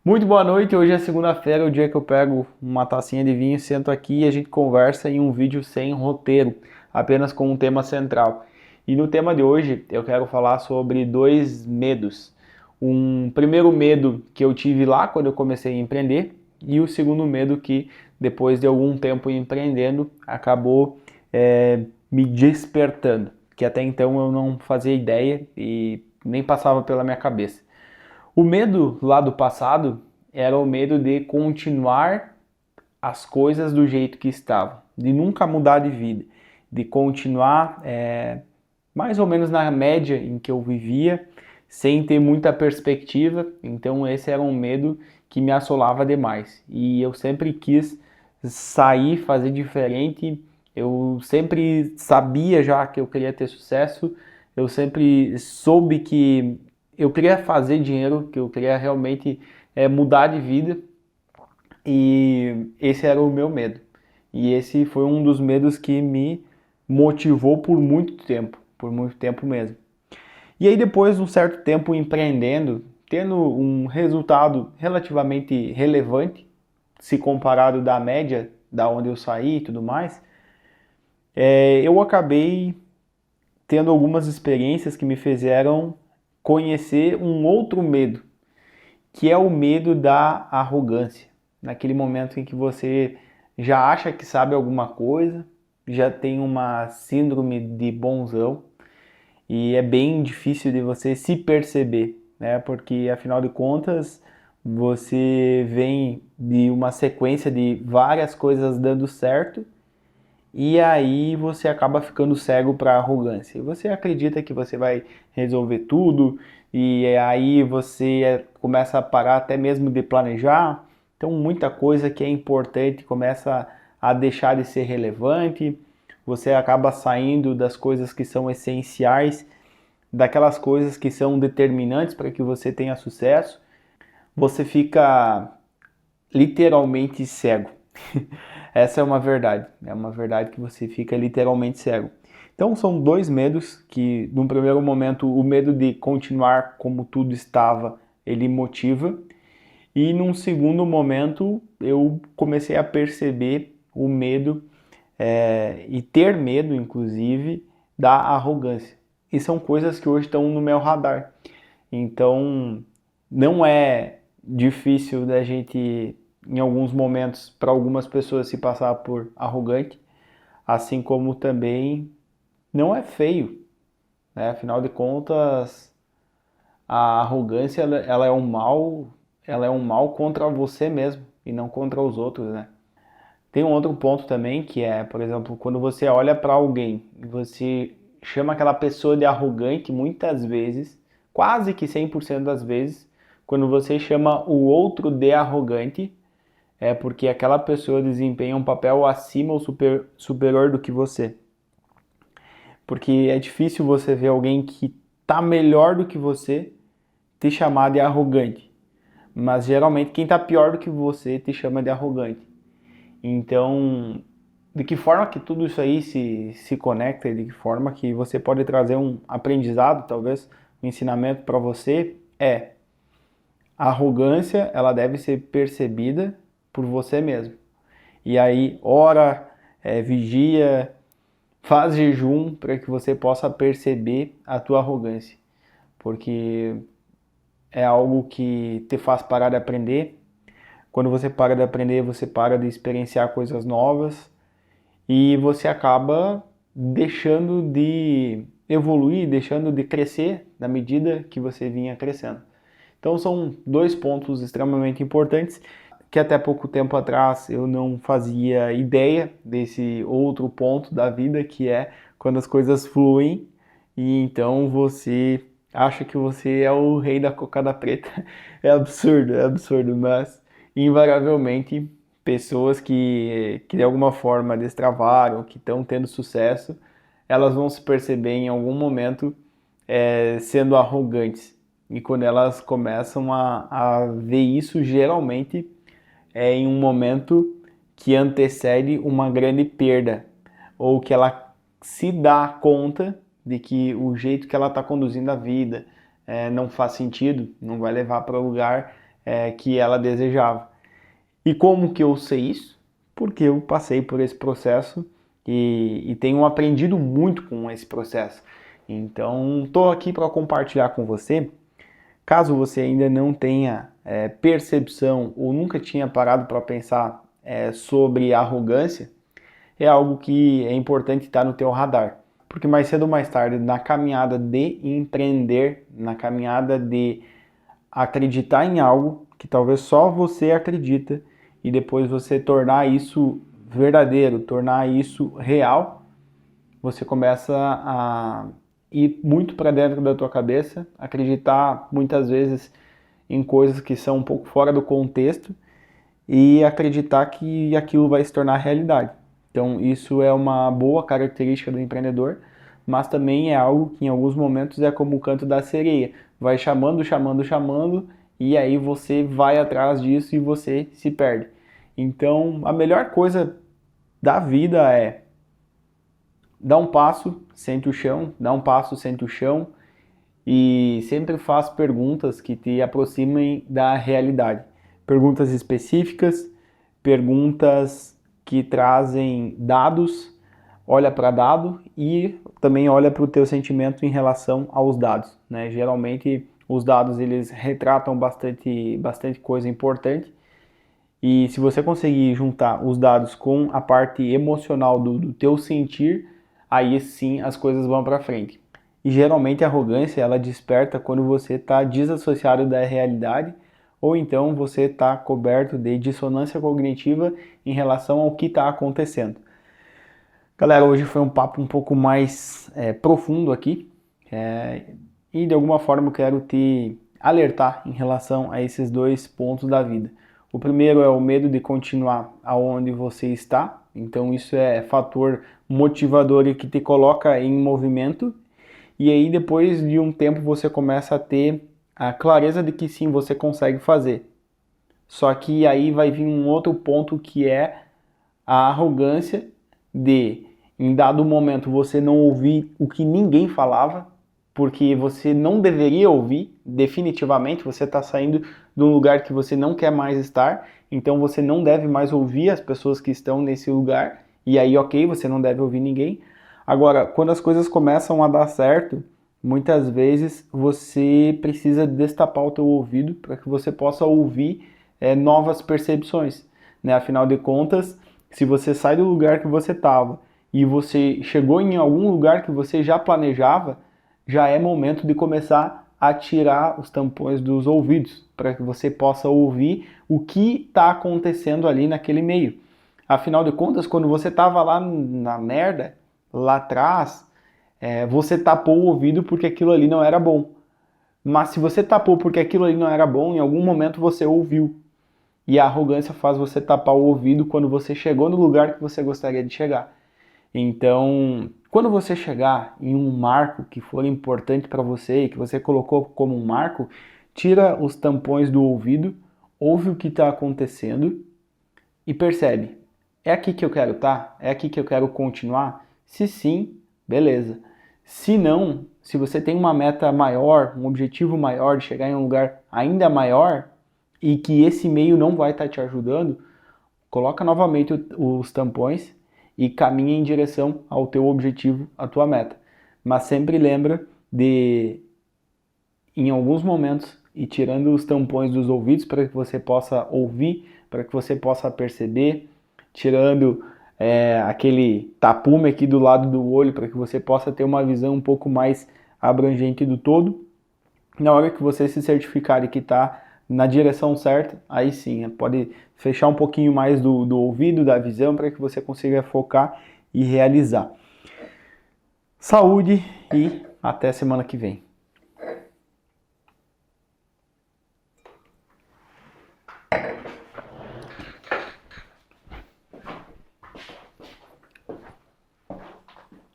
Muito boa noite, hoje é segunda-feira, o dia que eu pego uma tacinha de vinho, sento aqui e a gente conversa em um vídeo sem roteiro, apenas com um tema central. E no tema de hoje eu quero falar sobre dois medos. Um primeiro medo que eu tive lá quando eu comecei a empreender e o segundo medo que depois de algum tempo empreendendo acabou me despertando, que até então eu não fazia ideia e nem passava pela minha cabeça. O medo lá do passado era o medo de continuar as coisas do jeito que estavam, de nunca mudar de vida, de continuar mais ou menos na média em que eu vivia, sem ter muita perspectiva. Então esse era um medo que me assolava demais. E eu sempre quis sair, fazer diferente. Eu sempre sabia já que eu queria ter sucesso. Eu sempre soube que eu queria fazer dinheiro, que eu queria realmente mudar de vida. E esse era o meu medo. E esse foi um dos medos que me motivou por muito tempo mesmo. E aí depois de um certo tempo empreendendo, tendo um resultado relativamente relevante, se comparado da média da onde eu saí e tudo mais, eu acabei tendo algumas experiências que me fizeram conhecer um outro medo, que é o medo da arrogância. Naquele momento em que você já acha que sabe alguma coisa, já tem uma síndrome de bonzão e é bem difícil de você se perceber, né? Porque afinal de contas, você vem de uma sequência de várias coisas dando certo e aí você acaba ficando cego para a arrogância. E você acredita que você vai resolver tudo e aí você começa a parar até mesmo de planejar. Então muita coisa que é importante começa a deixar de ser relevante. Você acaba saindo das coisas que são essenciais, daquelas coisas que são determinantes para que você tenha sucesso. Você fica literalmente cego. Essa é uma verdade que você fica literalmente cego. Então são dois medos que, num primeiro momento, o medo de continuar como tudo estava, ele motiva, e num segundo momento eu comecei a perceber o medo e ter medo, inclusive, da arrogância. E são coisas que hoje estão no meu radar. Então não é difícil da gente em alguns momentos, para algumas pessoas, se passar por arrogante, assim como também não é feio, né? Afinal de contas, a arrogância ela é um mal, ela é um mal contra você mesmo e não contra os outros, né? Tem um outro ponto também que é, por exemplo, quando você olha para alguém e você chama aquela pessoa de arrogante, muitas vezes, quase que 100% das vezes, quando você chama o outro de arrogante, é porque aquela pessoa desempenha um papel acima ou superior do que você. Porque é difícil você ver alguém que está melhor do que você te chamar de arrogante. Mas geralmente quem está pior do que você te chama de arrogante. Então, de que forma que tudo isso aí se conecta e de que forma que você pode trazer um aprendizado, talvez um ensinamento para você, a arrogância ela deve ser percebida por você mesmo. E aí, ora, vigia, faz jejum para que você possa perceber a tua arrogância, porque é algo que te faz parar de aprender. Quando você para de aprender, você para de experienciar coisas novas e você acaba deixando de evoluir, deixando de crescer na medida que você vinha crescendo. Então são dois pontos extremamente importantes que até pouco tempo atrás eu não fazia ideia desse outro ponto da vida, que é quando as coisas fluem e então você acha que você é o rei da cocada preta. É absurdo, mas invariavelmente pessoas que de alguma forma destravaram, que estão tendo sucesso, elas vão se perceber em algum momento sendo arrogantes. E quando elas começam a ver isso, geralmente é em um momento que antecede uma grande perda, ou que ela se dá conta de que o jeito que ela está conduzindo a vida não faz sentido, não vai levar para lugar que ela desejava. E como que eu sei isso? Porque eu passei por esse processo e tenho aprendido muito com esse processo. Então, estou aqui para compartilhar com você. Caso você ainda não tenha percepção ou nunca tinha parado para pensar sobre arrogância, é algo que é importante estar no teu radar. Porque mais cedo ou mais tarde, na caminhada de empreender, na caminhada de acreditar em algo que talvez só você acredita e depois você tornar isso verdadeiro, tornar isso real, você começa a ir muito para dentro da tua cabeça, acreditar muitas vezes em coisas que são um pouco fora do contexto e acreditar que aquilo vai se tornar realidade. Então, isso é uma boa característica do empreendedor, mas também é algo que em alguns momentos é como o canto da sereia. Vai chamando, chamando, chamando, e aí você vai atrás disso e você se perde. Então, a melhor coisa da vida é dar um passo, sente o chão, dá um passo, sente o chão, e sempre faz perguntas que te aproximem da realidade. Perguntas específicas, perguntas que trazem dados, olha para dado e também olha para o teu sentimento em relação aos dados, né? Geralmente os dados eles retratam bastante coisa importante e se você conseguir juntar os dados com a parte emocional do teu sentir, aí sim as coisas vão para frente. E geralmente a arrogância ela desperta quando você está desassociado da realidade ou então você está coberto de dissonância cognitiva em relação ao que está acontecendo. Galera, hoje foi um papo um pouco mais profundo aqui e de alguma forma eu quero te alertar em relação a esses dois pontos da vida. O primeiro é o medo de continuar aonde você está, então isso é fator motivador e que te coloca em movimento. E aí depois de um tempo você começa a ter a clareza de que sim, você consegue fazer. Só que aí vai vir um outro ponto que é a arrogância de, em dado momento, você não ouvir o que ninguém falava, porque você não deveria ouvir, definitivamente, você está saindo de um lugar que você não quer mais estar, então você não deve mais ouvir as pessoas que estão nesse lugar, e aí ok, você não deve ouvir ninguém. Agora, quando as coisas começam a dar certo, muitas vezes você precisa destapar o teu ouvido para que você possa ouvir novas percepções, né? Afinal de contas, se você sai do lugar que você estava e você chegou em algum lugar que você já planejava, já é momento de começar a tirar os tampões dos ouvidos para que você possa ouvir o que está acontecendo ali naquele meio. Afinal de contas, quando você estava lá na merda, lá atrás, você tapou o ouvido porque aquilo ali não era bom. Mas se você tapou porque aquilo ali não era bom, em algum momento você ouviu. E a arrogância faz você tapar o ouvido quando você chegou no lugar que você gostaria de chegar. Então, quando você chegar em um marco que for importante para você e que você colocou como um marco, tira os tampões do ouvido, ouve o que está acontecendo e percebe. É aqui que eu quero estar? É aqui que eu quero continuar? Se sim, beleza. Se não, se você tem uma meta maior, um objetivo maior de chegar em um lugar ainda maior e que esse meio não vai estar te ajudando, coloca novamente os tampões e caminha em direção ao teu objetivo, à tua meta. Mas sempre lembra de, em alguns momentos, ir tirando os tampões dos ouvidos para que você possa ouvir, para que você possa perceber, tirando aquele tapume aqui do lado do olho para que você possa ter uma visão um pouco mais abrangente do todo. Na hora que você se certificar de que está na direção certa, aí sim, pode fechar um pouquinho mais do ouvido, da visão, para que você consiga focar e realizar. Saúde e até semana que vem.